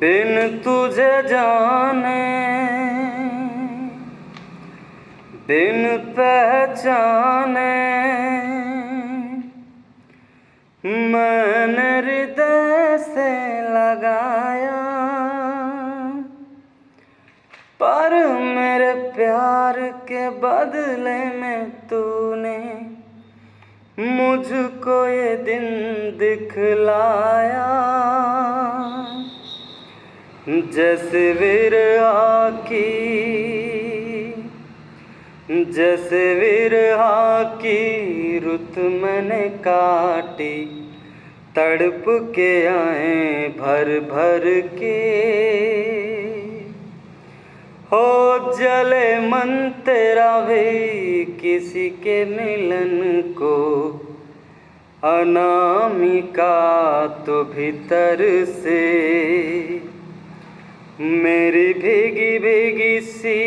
बिन तुझे जाने बिन पहचाने मैंने हृदय से लगाया, पर मेरे प्यार के बदले में तूने मुझको ये दिन दिखलाया। जैसे विरहा की रुत मैंने काटी, तड़प के आए भर भर के। हो जले मन तेरा भी किसी के मिलन को, अनामिका तो भीतर से मेरी भीगी भीगी सी